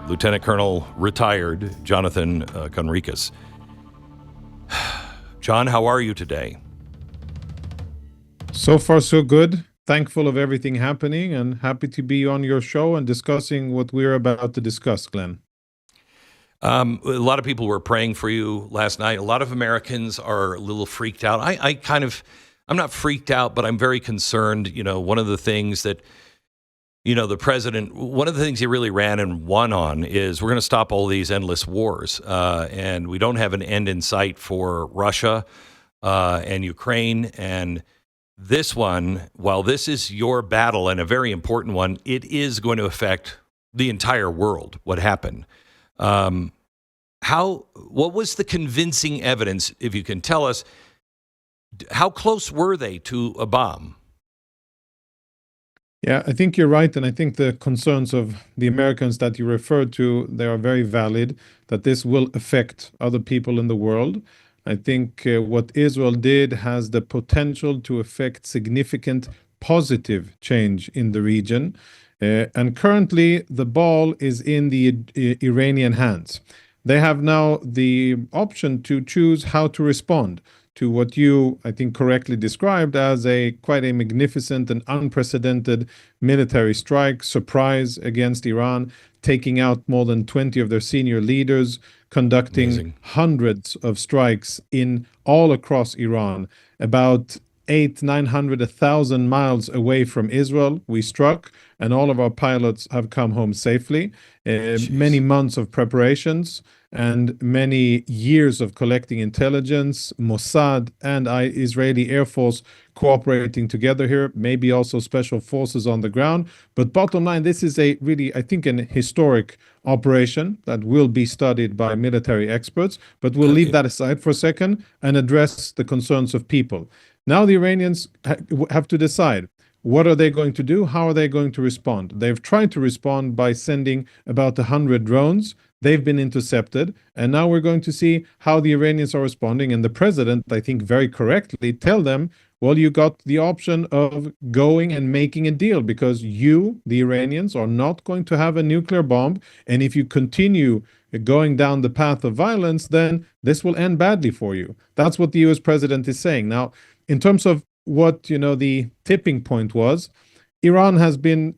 Lieutenant Colonel retired Jonathan Conricus. John, how are you today? So far, so good. Thankful of everything happening and happy to be on your show and discussing what we're about to discuss, Glenn. A lot of people were praying for you last night. A lot of Americans are a little freaked out. I'm not freaked out, but I'm very concerned. You know, one of the things that, the president, one of the things he really ran and won on is we're going to stop all these endless wars. And we don't have an end in sight for Russia and Ukraine. And this one, while this is your battle and a very important one, it is going to affect the entire world, what happened. What was the convincing evidence, if you can tell us, how close were they to a bomb? Yeah, I think you're right. And I think the concerns of the Americans that you referred to, they are very valid, that this will affect other people in the world. I think what Israel did has the potential to affect significant positive change in the region. And currently, the ball is in the Iranian hands. They have now the option to choose how to respond to what you, I think, correctly described as quite a magnificent and unprecedented military strike, surprise against Iran, taking out more than 20 of their senior leaders, conducting Amazing. hundreds of strikes in all across Iran, about 900, 1,000 miles away from Israel. We struck, and all of our pilots have come home safely. Many months of preparations and many years of collecting intelligence, Mossad and Israeli Air Force cooperating together here, maybe also special forces on the ground. But bottom line, this is a really, I think, an historic operation that will be studied by military experts. But we'll leave that aside for a second and address the concerns of people. Now the Iranians have to decide, what are they going to do? How are they going to respond? They've tried to respond by sending about 100 drones. They've been intercepted. And now we're going to see how the Iranians are responding. And the president, I think very correctly, tell them, well, you got the option of going and making a deal because you, the Iranians, are not going to have a nuclear bomb. And if you continue going down the path of violence, then this will end badly for you. That's what the US president is saying. Now, in terms of what, the tipping point was, Iran has been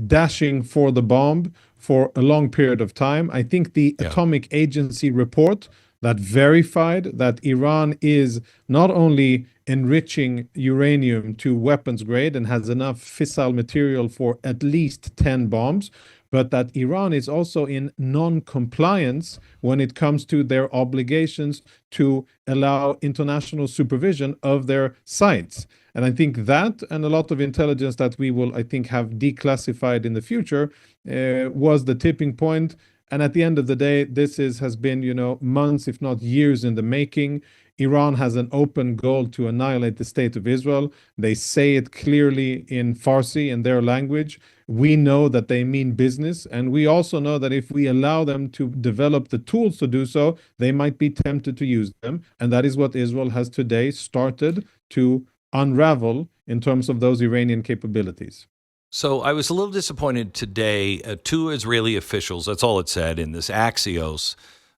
dashing for the bomb for a long period of time. I think the Atomic Agency report that verified that Iran is not only enriching uranium to weapons grade and has enough fissile material for at least 10 bombs, but that Iran is also in non-compliance when it comes to their obligations to allow international supervision of their sites. And I think that and a lot of intelligence that we will, I think, have declassified in the future was the tipping point. And at the end of the day, this has been, months, if not years in the making. Iran has an open goal to annihilate the state of Israel. They say it clearly in Farsi, in their language. We know that they mean business. And we also know that if we allow them to develop the tools to do so, they might be tempted to use them. And that is what Israel has today started to unravel in terms of those Iranian capabilities. So I was a little disappointed today. Two Israeli officials, that's all it said in this Axios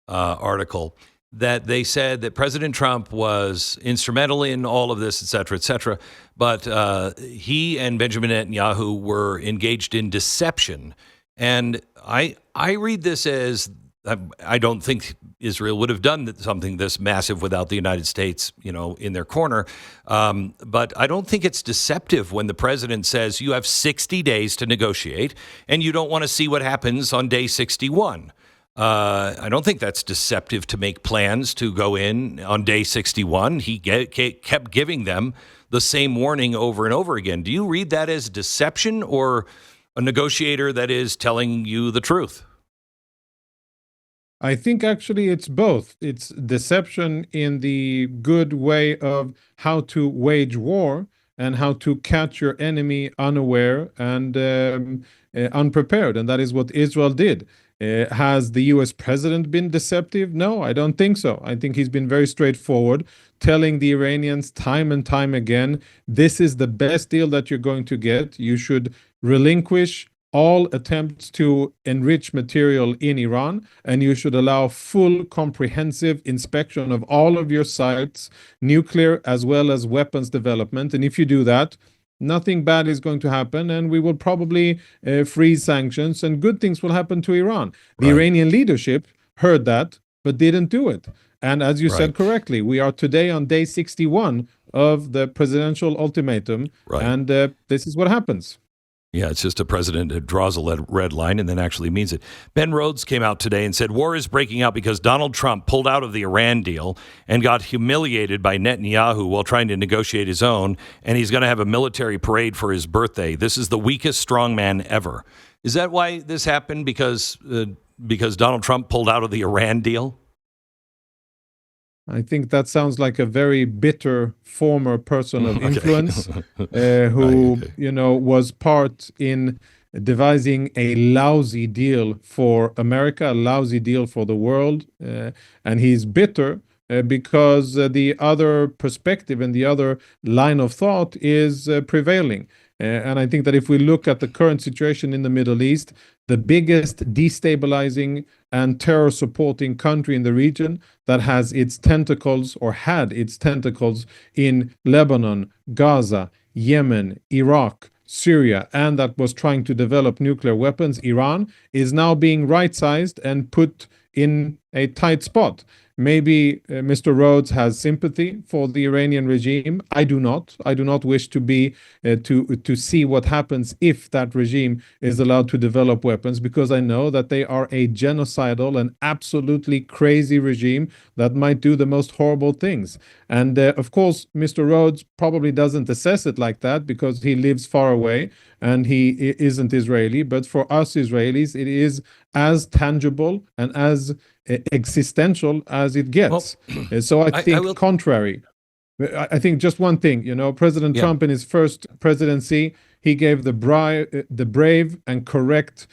article, that they said that President Trump was instrumental in all of this, et cetera, but he and Benjamin Netanyahu were engaged in deception. And I read this as, I don't think Israel would have done something this massive without the United States, in their corner. But I don't think it's deceptive when the president says you have 60 days to negotiate and you don't want to see what happens on day 61. I don't think that's deceptive to make plans to go in on day 61. He kept giving them the same warning over and over again. Do you read that as deception or a negotiator that is telling you the truth? I think actually it's both. It's deception in the good way of how to wage war and how to catch your enemy unaware and unprepared. And that is what Israel did. Has the US president been deceptive? No, I don't think so. I think he's been very straightforward, telling the Iranians time and time again, this is the best deal that you're going to get. You should relinquish all attempts to enrich material in Iran, and you should allow full comprehensive inspection of all of your sites, nuclear as well as weapons development. And if you do that, nothing bad is going to happen, and we will probably freeze sanctions, and good things will happen to Iran. The Right. Iranian leadership heard that, but didn't do it. And as you said Right. correctly, we are today on day 61 of the presidential ultimatum, Right. and this is what happens. Yeah, it's just a president that draws a red line and then actually means it. Ben Rhodes came out today and said war is breaking out because Donald Trump pulled out of the Iran deal and got humiliated by Netanyahu while trying to negotiate his own, and he's going to have a military parade for his birthday. This is the weakest strongman ever. Is that why this happened? Because Donald Trump pulled out of the Iran deal? I think that sounds like a very bitter former person of influence who, was part in devising a lousy deal for America, a lousy deal for the world. And he's bitter because the other perspective and the other line of thought is prevailing. And I think that if we look at the current situation in the Middle East, the biggest destabilizing and terror supporting country in the region that has its tentacles or had its tentacles in Lebanon, Gaza, Yemen, Iraq, Syria, and that was trying to develop nuclear weapons, Iran, is now being right-sized and put in a tight spot. Maybe Mr. Rhodes has sympathy for the Iranian regime. I do not. I do not wish to be to see what happens if that regime is allowed to develop weapons, because I know that they are a genocidal and absolutely crazy regime that might do the most horrible things. And of course, Mr. Rhodes probably doesn't assess it like that because he lives far away and he isn't Israeli. But for us Israelis, it is as tangible and as existential as it gets. So I think contrary. I think just one thing, President Trump in his first presidency, he gave the brave and correct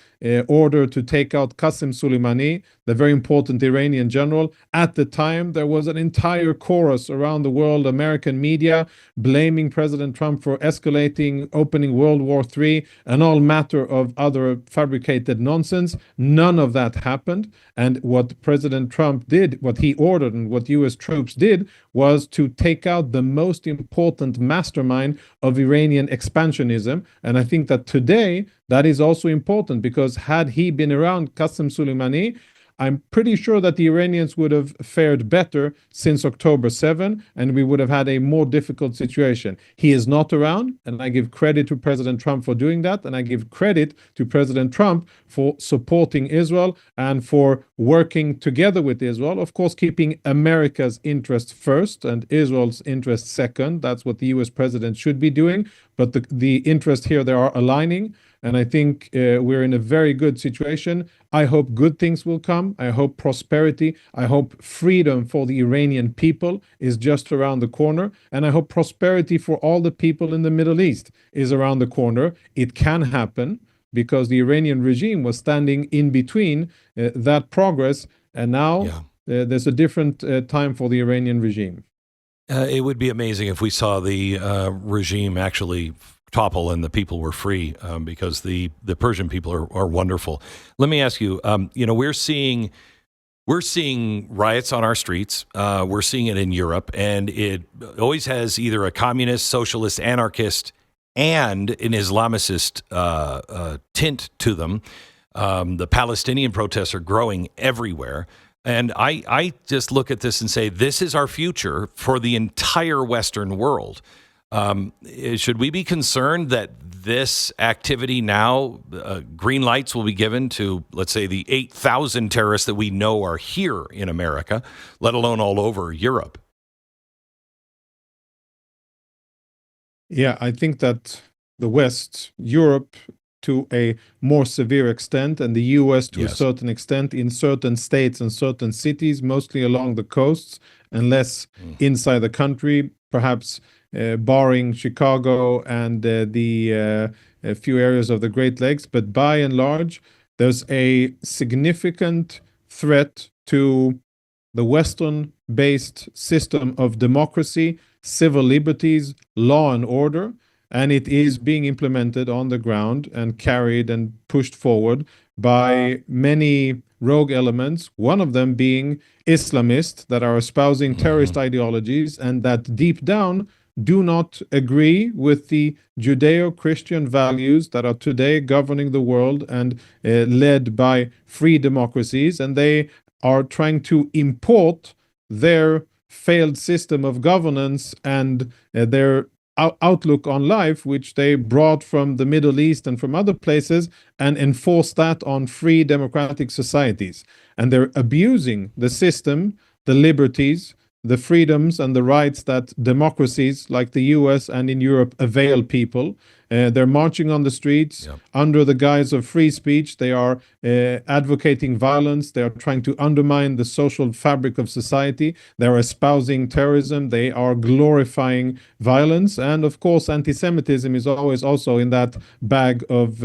order to take out Qasem Soleimani, the very important Iranian general. At the time, there was an entire chorus around the world, American media, blaming President Trump for escalating, opening World War III, and all matter of other fabricated nonsense. None of that happened. And what President Trump did, what he ordered and what U.S. troops did, was to take out the most important mastermind of Iranian expansionism. And I think that today, that is also important, because had he been around, Qasem Soleimani, I'm pretty sure that the Iranians would have fared better since October 7, and we would have had a more difficult situation. He is not around, and I give credit to President Trump for doing that, and I give credit to President Trump for supporting Israel and for working together with Israel, of course, keeping America's interest first and Israel's interest second. That's what the US president should be doing. But the interest here, they are aligning. And I think we're in a very good situation. I hope good things will come. I hope prosperity. I hope freedom for the Iranian people is just around the corner. And I hope prosperity for all the people in the Middle East is around the corner. It can happen because the Iranian regime was standing in between that progress. And now there's a different time for the Iranian regime. It would be amazing if we saw the regime actually topple and the people were free, because the Persian people are wonderful. Let me ask you, we're seeing riots on our streets. We're seeing it in Europe, and it always has either a communist, socialist, anarchist, and an Islamicist tint to them. The Palestinian protests are growing everywhere. And I just look at this and say, this is our future for the entire Western world. Should we be concerned that this activity now, green lights will be given to, let's say, the 8,000 terrorists that we know are here in America, let alone all over Europe? Yeah, I think that the West, Europe, to a more severe extent, and the US to a certain extent in certain states and certain cities, mostly along the coasts, and less inside the country, perhaps barring Chicago and the a few areas of the Great Lakes. But by and large, there's a significant threat to the Western-based system of democracy, civil liberties, law and order. and it is being implemented on the ground and carried and pushed forward by many rogue elements, one of them being Islamists that are espousing terrorist ideologies and that deep down do not agree with the Judeo-Christian values that are today governing the world and led by free democracies. And they are trying to import their failed system of governance and their outlook on life, which they brought from the Middle East and from other places, and enforce that on free democratic societies. And they're abusing the system, the liberties, the freedoms and the rights that democracies like the US and in Europe avail people. They're marching on the streets under the guise of free speech. They are advocating violence. They are trying to undermine the social fabric of society. They're espousing terrorism. They are glorifying violence. And of course, anti-Semitism is always also in that bag of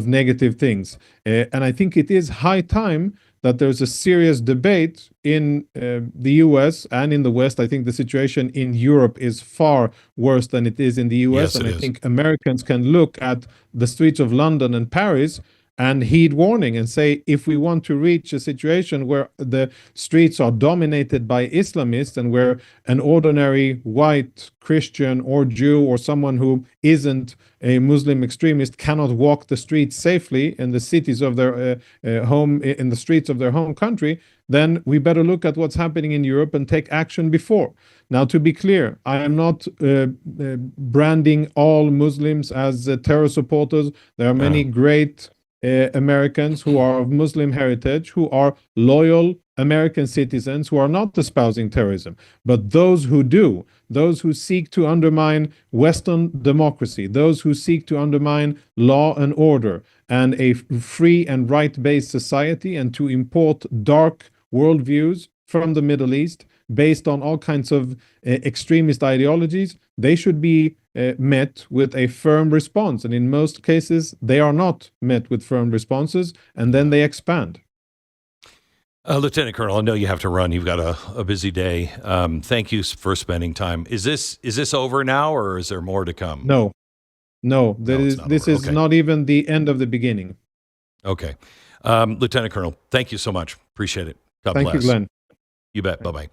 negative things. And I think it is high time that there's a serious debate in the US and in the West. I think the situation in Europe is far worse than it is in the US. Yes, and it I is. think Americans can look at the streets of London and Paris and heed warning and say, if we want to reach a situation where the streets are dominated by Islamists and where an ordinary white Christian or Jew or someone who isn't a Muslim extremist cannot walk the streets safely in the cities of their home, in the streets of their home country, then we better look at what's happening in Europe and take action before. Now, to be clear, I am not branding all Muslims as terror supporters. There are many great Americans who are of Muslim heritage, who are loyal American citizens, who are not espousing terrorism. But those who do, those who seek to undermine Western democracy, those who seek to undermine law and order and a free and right-based society and to import dark worldviews from the Middle East based on all kinds of extremist ideologies, they should be met with a firm response. And in most cases, they are not met with firm responses, and then they expand. Lieutenant Colonel, I know you have to run. You've got a busy day. Thank you for spending time. Is this over now, or is there more to come? No, this is not even the end of the beginning. Okay. Lieutenant Colonel, thank you so much. Appreciate it. God bless. Thank you, Glenn. You bet. Bye-bye.